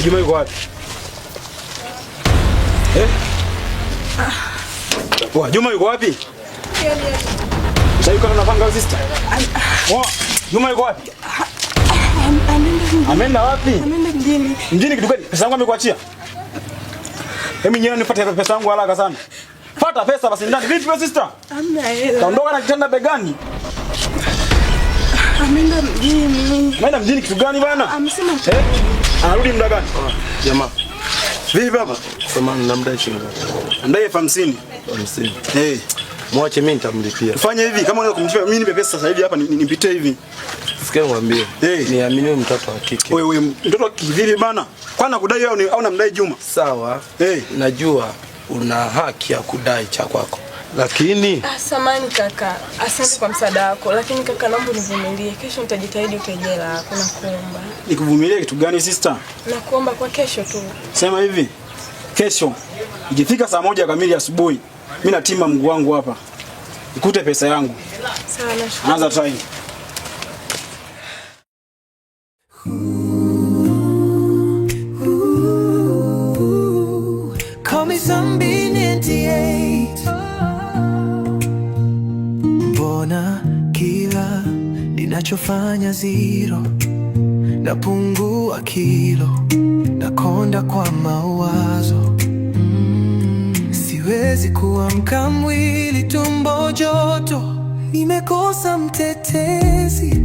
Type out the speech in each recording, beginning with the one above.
Juma yuko wapi? Juma yuko wapi? Sasa yuko anapanga sister. Juma yuko wapi? Ameenda wapi? Ameenda mjini. Mjini kitu gani? Pesa yangu amekuachia. Mimi nyewe nifuate pesa yangu haraka sana. Fuata pesa basi ndani. Vipi wewe sister? Hamna hela. Kaondoka na kitanda begani. Ameenda mjini. Ameenda mjini kitu gani bwana? Amesema anarudi muda gani? Jamaa. Vipi baba? Samahani namdai shilingi. Ndai 50. 50. Mwache mimi nitamlipia. Tufanye hivi kama unaweza kumlipia mimi nipe pesa sasa hivi hapa nipitie hivi. Sikia niambie. Niamini mtoto wa kike. Wewe mtoto wa kike vipi bana? Kwani kudai au namdai Juma? Sawa. Najua una haki ya kudai cha kwako. Lakini samahani kaka, asante kwa msaada wako, lakini kaka naomba univumilie. Kesho nitajitahidi utajela yako na kuomba. Nikuvumilie kitu gani sister? Na kuomba kwa kesho tu. Sema hivi. Kesho ikifika saa 1 kamili asubuhi mimi natima mguu wangu hapa. Ikute pesa yangu. Sawa nashukuru. Anza time. Call me Zombie 98. Mbona kila ninachofanya zero, napungua kilo, nakonda kwa mawazo. Siwezi kuamka mwili tumbo joto, nimekosa mtetezi.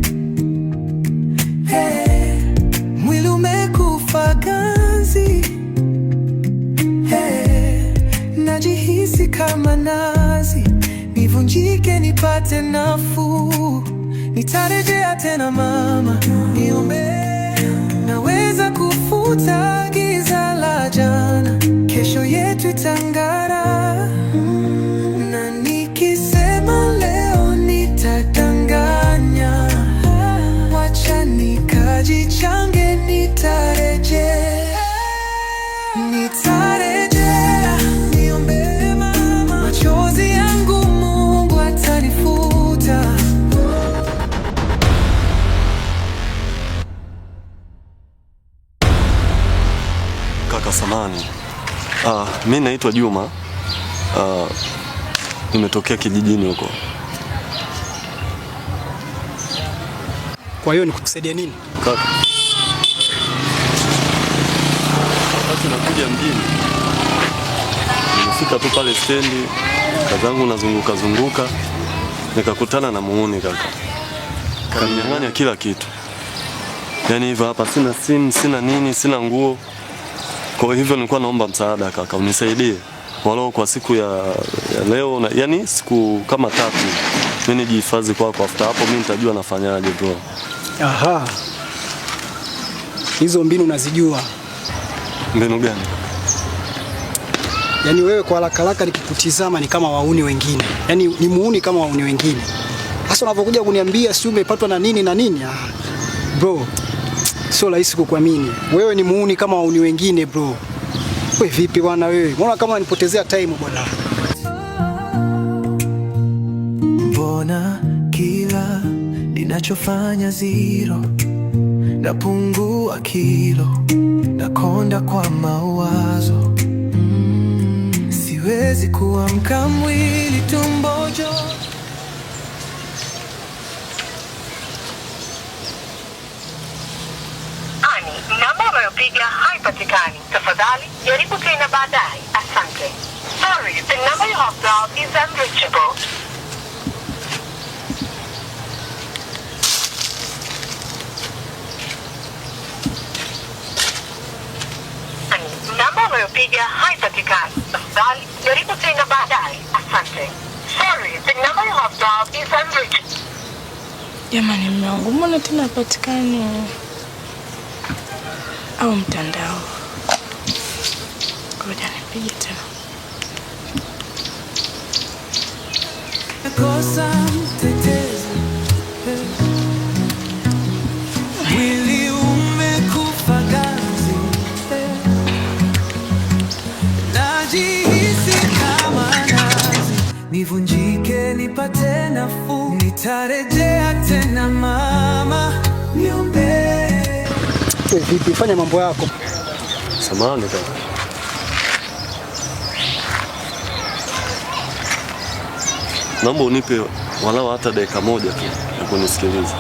Mwili umekufa ganzi. Najihisi kama nazi, nivunjike nipate nafuu. Nitarejea tena mama, niombe. Naweza kufuta giza la jana, kesho yetu itang'ara. Na nikisema leo nitadanganya, wacha nikajichange, nitarejea. Niombe mama, machozi yangu Mungu atanifuta. Kaka samani. Mimi naitwa Juma. Nimetokea kijijini huko. Kwa hiyo nikukusaidia nini? Kaka. Wakati nakuja mjini, nimefika tu pale stendi, kazangu nazunguka, nikakutana na muuni kaka. Kaninyang'anya kila kitu. Yaani hivyo hapa sina simu, sina nini, sina nguo. Kwa hivyo nilikuwa naomba msaada kaka, unisaidie. Walau kwa siku ya leo, yani siku kama 3. Mimi nijihifadhi kwako, after hapo mimi nitajua nafanyaje bro. Aha. Hizo mbinu unazijua. Mbinu gani? Yaani wewe kwa haraka nikikutizama ni kama wauni wengine. Yaani ni muuni kama wauni wengine. Sasa unapokuja kuniambia si umepatwa na nini? Bro, sio rahisi kukuamini. Wewe ni muuni kama wauni wengine bro. Wewe vipi bwana wewe? Mbona kama unanipotezea time bwana? Mbona kila ninachofanya zero, napungua kilo, nakonda kwa mawazo. Siwezi kuamka mwili tumbo joto. Namba unayopiga haipatikani. Tafadhali jaribu tena baadaye. Asante. Sorry, the number you have dialed is unreachable. Namba unayopiga haipatikani. Tafadhali jaribu tena baadaye. Asante. Sorry, the number you have dialed is unreachable. Jamani mume wangu, mbona tena hapatikani? Au mtandao. Ngoja nipige tena. Nakosa mtetezi. Mwili umekufa ganzi. Najihisi kama nazi, nivunjike nipate nafuu. Nitarejea tena mama, niombe. Vipi, fanya mambo yako. Samahani kaka. Naomba unipe walau hata dakika moja tu ya kunisikiliza.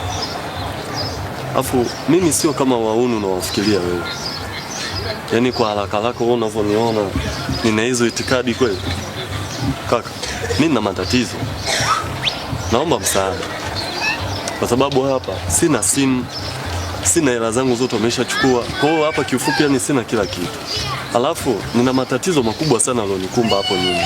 Afu mimi sio kama wauni unawafikiria wewe. Yaani kwa haraka haraka wewe unavyoniona nina hizo itikadi kweli? Kaka, mimi nina matatizo. Naomba msaada. Kwa sababu hapa sina simu, sina hela zangu zote wameshachukua. Kwa hiyo hapa kiufupi yani sina kila kitu. Alafu nina matatizo makubwa sana yalonikumba hapo nyuma.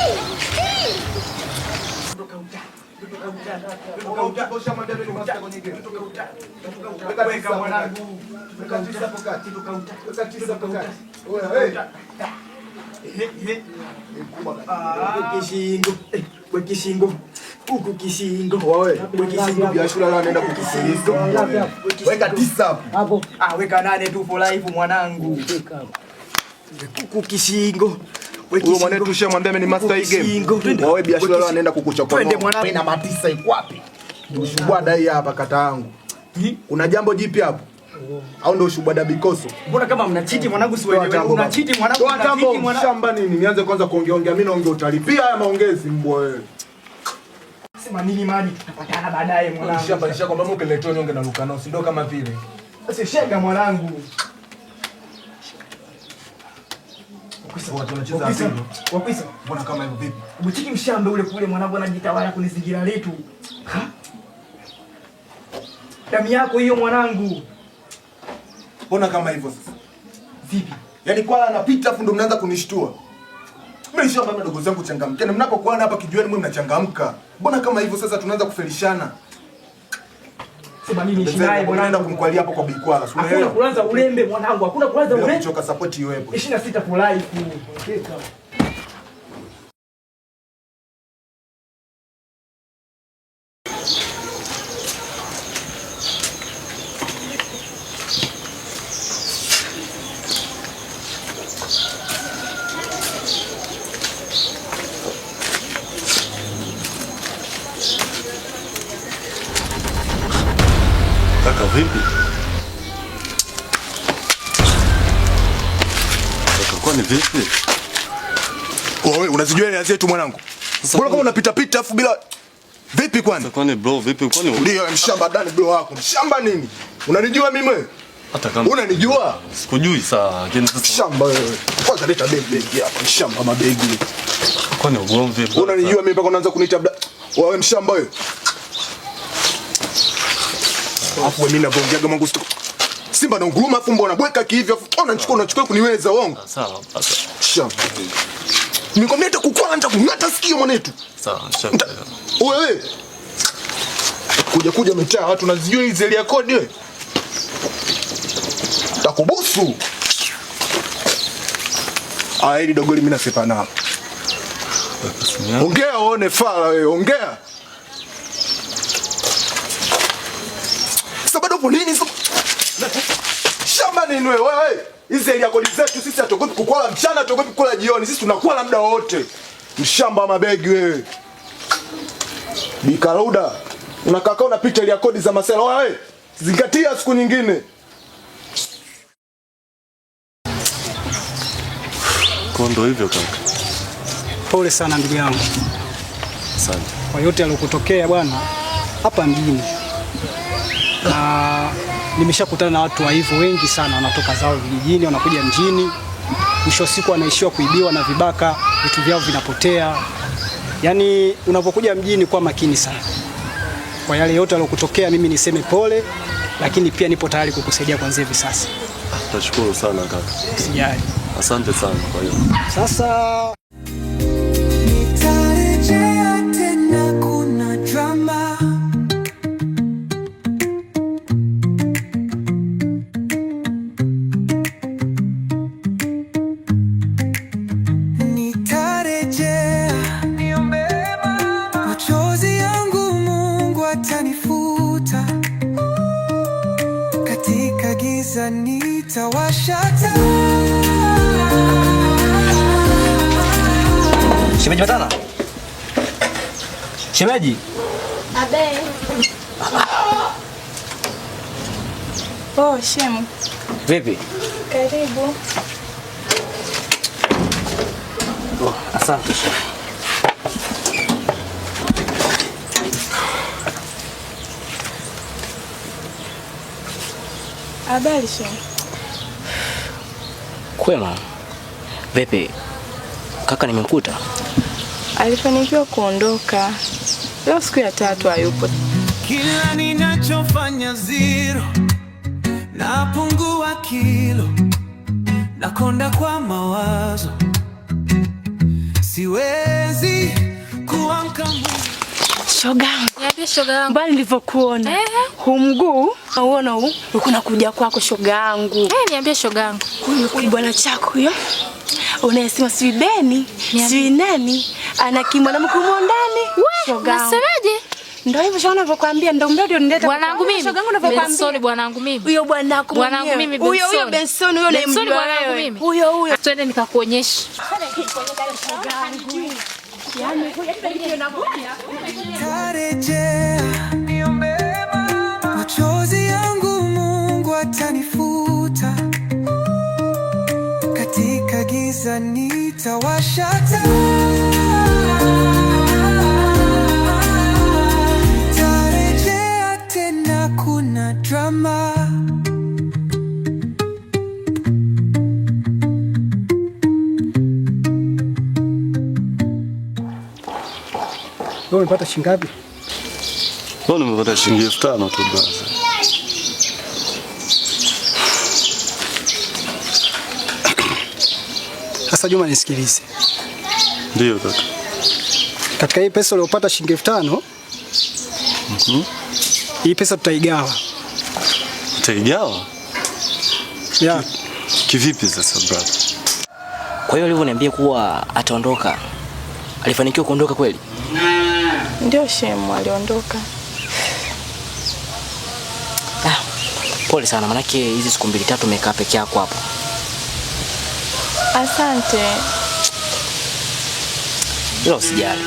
Huku kishingo. Wewe kishingo biashara leo anaenda kukisingo. Weka 9 hapo. Weka 8 tu for life mwanangu. Huku kishingo. Wewe mwanetu ushamwambia mimi ni master hii game. Wewe biashara leo anaenda kukuchokoa. Twende mwanangu. Ina matisa iko wapi? Ushubwada hii hapa kata yangu. Kuna jambo jipi hapo? Au ndio ushubwada bikoso? Mbona kama mnachiti mwanangu si wewe? Unachiti mwanangu, unachiti mwanangu. Shamba nini? Nianze kwanza kuongea mimi naongea utalipia haya maongezi mbwa wewe. Sema nini maji tutapatana baadaye mwanangu. Shamba nisha kwamba mke leto nyonge na Lukano si ndio kama vile. Sasa shega mwanangu. Wapisa. Mbona kama hivyo vipi? Mchiki mshamba ule kule mwanangu anajitawala kunizingira letu. Damu yako hiyo mwanangu. Mbona kama hivyo sasa? Vipi? Yaani kwala anapita afu ndo mnaanza kunishtua. Mimi shamba ndogo zangu changamkeni. Mnapokuana hapa kijiweni mwe mnachangamka. Mbona kama hivyo sasa tunaanza kufelishana? Sema mimi nishi naye bwana, naenda kumkwalia hapo kwa Bikwala. Hakuna kuanza ulembe mwanangu, hakuna kuanza ulembe. Choka support iwepo. 26 for life. Keka. Kaka vipi? Kaka kwani vipi? Wewe unazijua ile zetu mwanangu. Mbona kama unapita pita afu bila vipi kwani? Kwani bro vipi kwani? Ndio mshamba ndani bro wako. Mshamba nini? Unanijua mimi wewe? Hata kama unanijua? Sikujui saa, lakini sasa shamba wewe. Kwanza leta begi hapa, shamba mabegi. Kwani ugomvi bro? Unanijua mimi mpaka unaanza kuniita wewe mshamba wewe. Afu mimi naongeaga mangu Simba na nguruma afu mbona bweka kihivyo afu unachukua kuniweza uongo. Sawa basi. Shamba. Nimekwambia nitakukwala nitakunyata sikio mwanetu. Sawa, shamba. Wewe. Kuja mitaa watu nazijua hizi elia kodi wewe. Takubusu. Hili dogoli mimi nasepa nao. Ongea uone fala wewe, ongea. Sababu hapo nini? Shamba nini wewe? Hizi elia kodi zetu sisi hatugopi kukwala mchana, hatugopi kula jioni. Sisi tunakwala muda wote. Mshamba mabegi wewe. Bikaruda. Unakaa unapita elia kodi za masela wewe. Zingatia siku nyingine. Kondo hivyo kaka. Pole sana ndugu yangu. Asante. Kwa yote yaliyokutokea bwana hapa mjini. Na nimeshakutana na watu wa hivyo wengi sana, wanatoka zao vijijini wanakuja mjini. Mwisho siku wanaishiwa kuibiwa na vibaka, vitu vyao vinapotea. Yaani unapokuja mjini kwa makini sana. Kwa yale yote yaliyokutokea mimi niseme pole, lakini pia nipo tayari kukusaidia kuanzia hivi sasa. Nashukuru sana kaka. Usijali. Asante sana kwa hiyo. Sasa nitarejea tena, kuna drama. Nitarejea, niombe mama. Machozi yangu Mungu atanifuta. Katika giza nitawasha taa. Shemeji Matana? Shemeji? Abe. Oh, shemu. Vipi? Karibu. Asante shehe. Habari shehe. Kwema. Vipi? Kaka nimemkuta? Alifanikiwa kuondoka. Leo siku ya 3 hayupo. Kila ninachofanya zero, napungua kilo, nakonda kwa mawazo, siwezi kuamka. Shogangu. Niambie shogangu. Mbali nilivyokuona. Huu mguu, unaona huu? Uko kuja kwako shogangu. Niambie shogangu. Huyu bwana chako huyo. Unasema si Beni, si nani? Ana kimwanamke ndani. Shogangu. Unasemaje? Ndio hivyo shona navyokuambia, ndio mradi unileta. Bwanangu mimi. Shogangu navyokuambia. Benson bwanangu mimi. Huyo bwanako mwenyewe. Bwanangu mimi Benson. Huyo Benson, huyo ni mjua wewe. Huyo. Twende nikakuonyesha. Yaani huyo Tarejea, niombe mama, machozi yangu Mungu atanifuta, katika giza nitawasha taa. Tarejea tena, kuna drama. Wewe umepata shilingi ngapi? Leo nimepata shilingi 5000 tu basi. Sasa Juma, nisikilize. Ndio kaka. Katika hii pesa uliyopata shilingi 5000, hii pesa tutaigawa. Tutaigawa? Yeah. Kivipi sasa brother? Kwa hiyo alivyoniambia kuwa ataondoka, alifanikiwa kuondoka kweli? Ndio shemu, aliondoka. Pole sana, manake hizi siku 2-3 umekaa peke yako hapo. Asante. Ila usijali.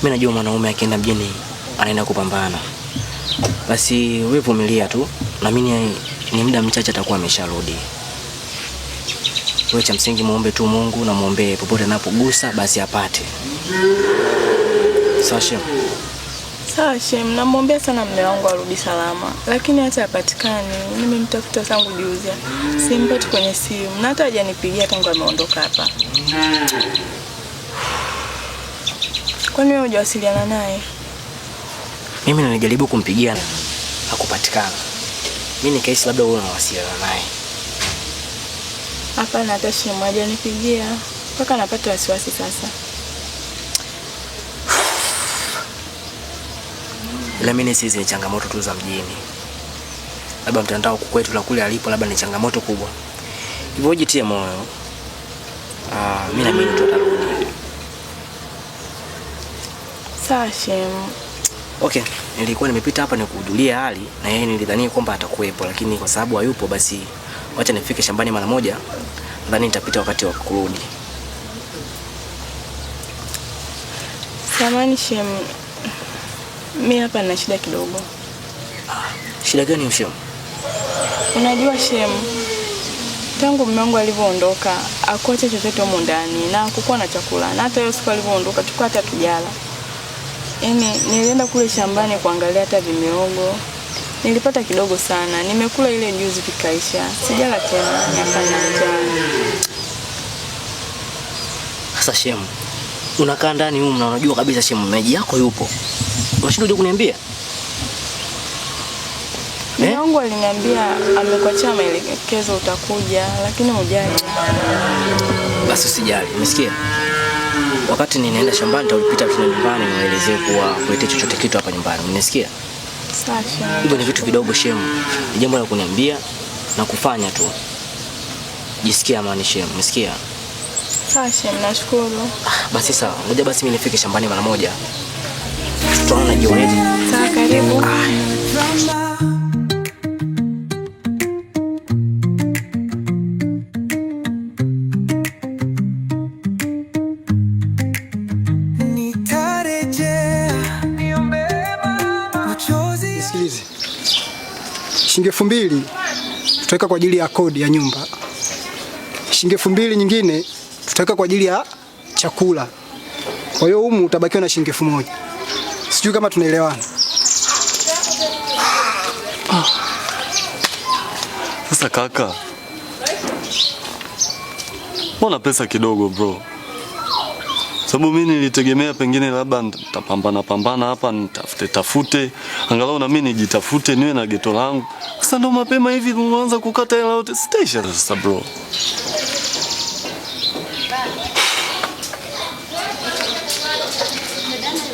Mimi najua mwanaume akienda mjini anaenda kupambana. Basi wewe vumilia tu. Na mimi ni muda mchache atakuwa amesharudi. Wewe cha msingi muombe tu Mungu na muombe popote anapogusa basi apate. Sawa shem. Sawa shem, namwombea sana mume wangu arudi salama. Lakini hata hapatikani. Nimemtafuta tangu juzi. Simpati kwenye simu na hata hajanipigia tangu ameondoka hapa. Kwani wewe hujawasiliana naye? Mimi nilijaribu kumpigia hakupatikana. Mimi nikahisi labda wewe unawasiliana naye. Hapana, hata shemu hajanipigia. Mpaka napata wasiwasi sasa. Ila mimi sisi ni changamoto tu za mjini. Labda mtandao kwetu la kule alipo labda ni changamoto kubwa. Hivyo jitie moyo. Mimi na mimi tutarudi. Sawa shemu. Okay, nilikuwa nimepita hapa nikuhudhuria hali na yeye nilidhani kwamba atakuwepo, lakini kwa sababu hayupo basi wacha nifike shambani mara moja. Nadhani nitapita wakati wa kurudi. Samahani shemu. Mimi hapa nina shida kidogo. Shida gani shemu? Unajua shemu, tangu mume wangu alivyoondoka, hakuacha chochote huko ndani na hakukuwa na chakula. Na hata hiyo siku alivyoondoka tukao hata tujala. Yaani nilienda kule shambani kuangalia hata vimeogo. Nilipata kidogo sana. Nimekula ile juzi vikaisha. Sijala tena, nafanya njaa. Sasa shemu, unakaa ndani huko na unajua kabisa shemu maji yako yupo. Unashindwa kuniambia? Mungu aliniambia amekuachia maelekezo utakuja, lakini hujaja. Basi usijali, umesikia? Wakati ninaenda shambani nitapita tu nyumbani nielezee kuwa kulete chochote kitu hapa nyumbani. Unasikia? Sawa. Hivyo ni vitu vidogo shemu. Ni jambo la kuniambia na kufanya tu. Jisikia amani shemu, umesikia? Sawa shemu, nashukuru. Basi sawa. Ngoja basi mimi nifike shambani mara moja. Tutaona jioni. Sawa, karibu. Nisikilize. Shilingi 2000 tutaweka kwa ajili ya kodi ya nyumba. Shilingi 2000 nyingine tutaweka kwa ajili ya chakula. Kwa hiyo humu utabakiwa na shilingi 1000. Sijui kama tunaelewana. Sasa kaka, mbona pesa kidogo bro? Sababu mimi nilitegemea pengine labda nitapambana hapa tafute angalau na mimi nijitafute niwe na geto langu. Sasa ndo mapema hivi unaanza kukata hela yote. Station sasa bro.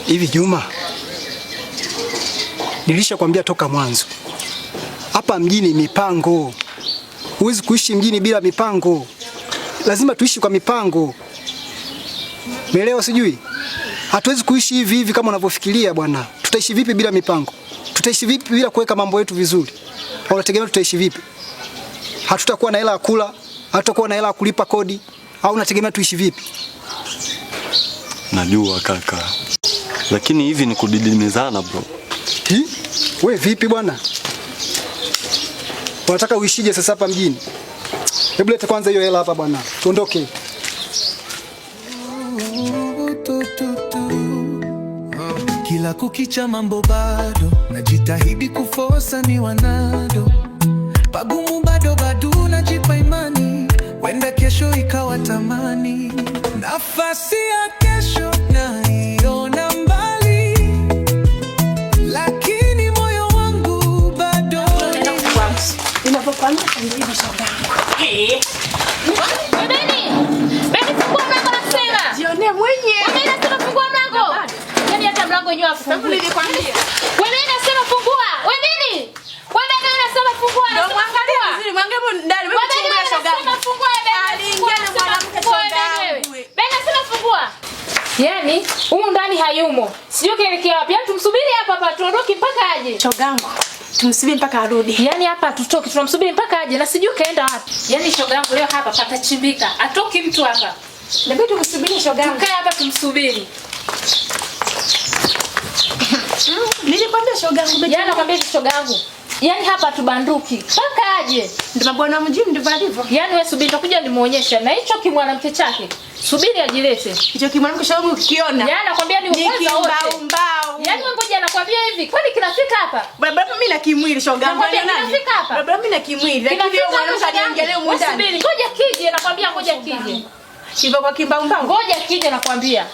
Hivi Juma, nilishakwambia toka mwanzo, hapa mjini mipango. Huwezi kuishi mjini bila mipango. Lazima tuishi kwa mipango. Umeelewa sijui? Hatuwezi kuishi hivi hivi kama unavyofikiria bwana. Tutaishi vipi bila mipango? Tutaishi vipi bila kuweka mambo yetu vizuri? Unategemea tutaishi vipi? Hatutakuwa na hela ya kula, hatutakuwa na hela ya kulipa kodi, au unategemea tuishi vipi? Najua kaka. Lakini hivi ni kudidimizana bro. Wewe vipi bwana? Unataka uishije sasa hapa mjini? Hebu leta kwanza hiyo hela hapa bwana. Tuondoke. Kila kukicha mambo bado, najitahidi kufosa ni wanado. Pagumu bado najipa imani, wenda kesho ikawa tamani. Nafasi ya kesho naiona mbali, lakini moyo wangu bado Ninapokwambia ndio shoga. Beni fungua mlango nasema. Jione mwenyewe. Wewe unasema fungua mlango. Yaani hata mlango wenyewe afungue. Nilikwambia. Wewe unasema fungua. Wewe nini? Wewe unasema fungua. Ndio mwangalie vizuri, mwangalie ndani. Wewe fungua shoga. Unasema fungua Beni. Aliingia na mwanamke shoga. Beni unasema fungua. Yaani humu ndani hayumo. Sijui kielekea wapi. Yaani tumsubiri hapa tuondoke mpaka aje. Shogangu. Tumsubiri mpaka arudi. Yaani hapa tutoki, tunamsubiri mpaka aje na sijui kaenda wapi. Yaani shogangu leo hapa patachimbika. Atoki mtu hapa. Ndio tumsubiri shogangu. Tukae hapa tumsubiri. Nilikwambia shogangu. Yaani nakwambia shogangu. Yaani hapa tubanduki. Mpaka aje. Ndio bwana mjini ndivyo alivyo. Yaani wewe subiri nitakuja nimuonyesha na hicho kimwanamke chake. Subiri ajilete. Hicho kimwanamke shogangu ukiona. Yaani nakwambia ni ukweli wote. Mbao. Yaani ngoja nakwambia hivi, kwani kinafika hapa? Baba mimi na kimwili shogangu. Nakwambia kinafika hapa. Baba mimi na kimwili. Lakini wewe mwanamke aniangalie muda. Subiri, ngoja kije nakwambia ngoja kije. Kiva kwa kimbao. Ngoja kije nakwambia.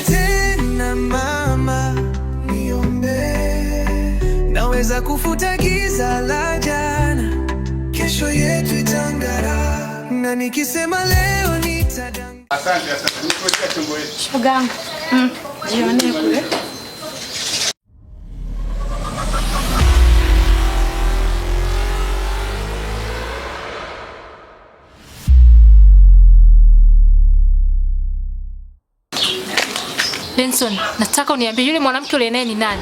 Tena mama niombe, naweza kufuta giza la jana, kesho yetu itang'ara, na nikisema leo nitadanga. Asante. Nikuwekea chombo yetu. Shogangu. Jione kule. Benson, nataka uniambie yule mwanamke ule naye ni nani?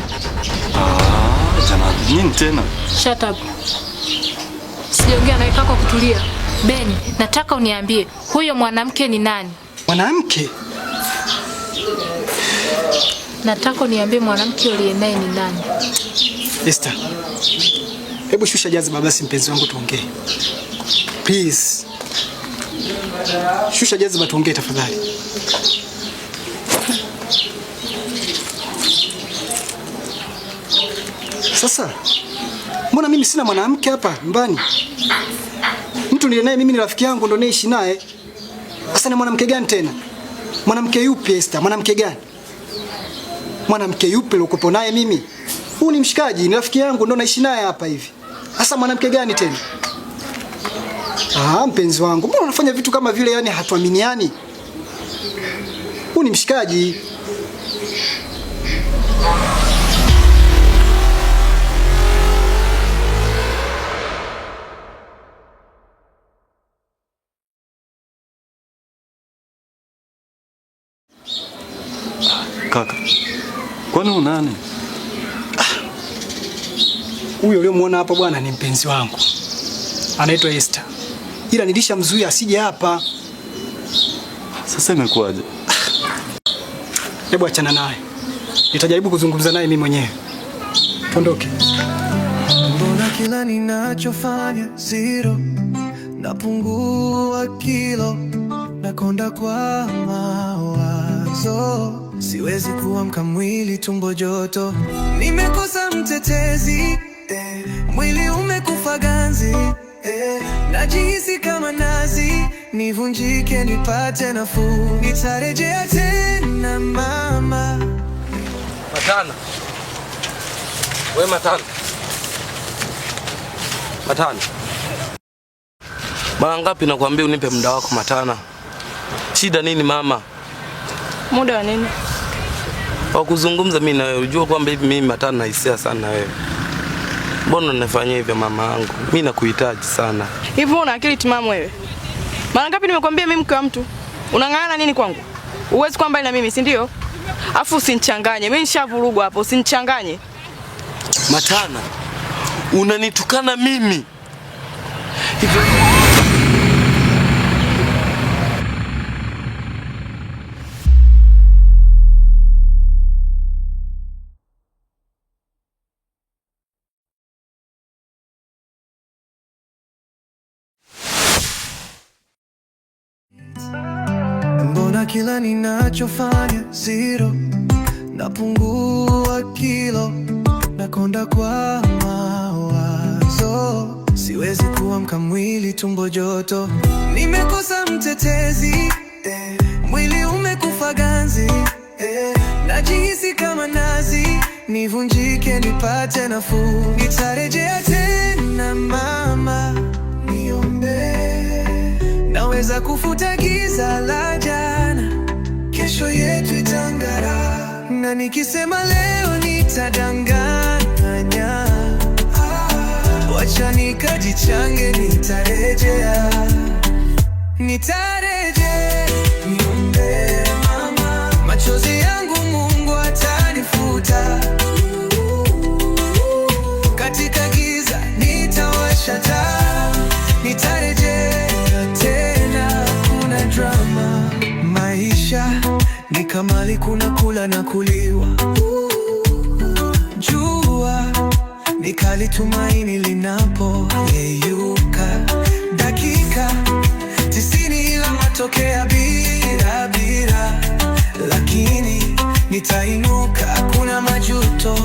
Jamani, nini tena? Shut up. Siongea nawe kaka kutulia. Ben, nataka uniambie huyo mwanamke ni nani? Mwanamke? Nataka uniambie mwanamke ule naye ni nani? Esther. Hebu shusha jaziba basi mpenzi wangu tuongee. Please. Shusha jaziba tuongee tafadhali. Sasa mbona mimi sina mwanamke hapa nyumbani? Mtu nile naye mimi ni rafiki yangu ndo naishi naye. Sasa ni mwanamke gani tena? Mwanamke yupi Esther? Mwanamke gani? Mwanamke yupi uko naye mimi? Huyu ni mshikaji, ni rafiki yangu ndo naishi naye hapa hivi. Sasa mwanamke gani tena? Mpenzi wangu, mbona unafanya vitu kama vile yani hatuaminiani? Huyu ni mshikaji. Kaka, kwani unani? Huyo uliyomuona hapa bwana ni mpenzi wangu. Anaitwa Esther. Ila nilishamzuia asije hapa. Sasa imekuwaje? Hebu achana naye. Nitajaribu kuzungumza naye mimi mwenyewe. Tuondoke. Mbona kila ninachofanya zero, napungua kilo, nakonda kwa mawazo, siwezi kuamka mwili tumbo joto. Nimekosa mtetezi, mwili umekufa ganzi, najihisi kama nazi, nivunjike nipate nafuu, nitarejea tena mama. Matana. We Matana. Matana. Mara ngapi nakwambia unipe muda wako Matana? Shida nini mama? Muda wa nini? Wa kuzungumza mimi na wewe. Unajua kwamba hivi mimi Matana na hisia sana na wewe. Mbona unafanyia hivyo mama yangu? Mimi nakuhitaji sana. Hivi una akili timamu wewe? Mara ngapi nimekwambia mimi mke wa mtu? Unang'ang'ana nini kwangu? Uwezi kwamba na mimi, si ndio? Afu usinichanganye. Mimi nishavurugwa hapo, usinichanganye. Matana. Unanitukana mimi. Hivyo mbona kila ninachofanya zero, napungua kilo, nakonda kwa mawazo, siwezi kuamka mwili tumbo joto. Nimekosa mtetezi, mwili umekufa ganzi, najihisi kama nazi, nivunjike nipate nafuu, nitarejea tena mama, niombe. Naweza kufuta giza la jana, kesho yetu itang'ara, na nikisema leo nitadanganya, wacha nikajichange, nitarejea, niombe mama, machozi yangu Mungu atanifuta, katika giza nitawasha taa, nitarejea tena, kuna drama. Maisha ni kama kuna kula na kuliwa, jua ni kali, tumaini linapoyeyuka, dakika 90 ila matokea bila, lakini nitainuka, kuna majuto.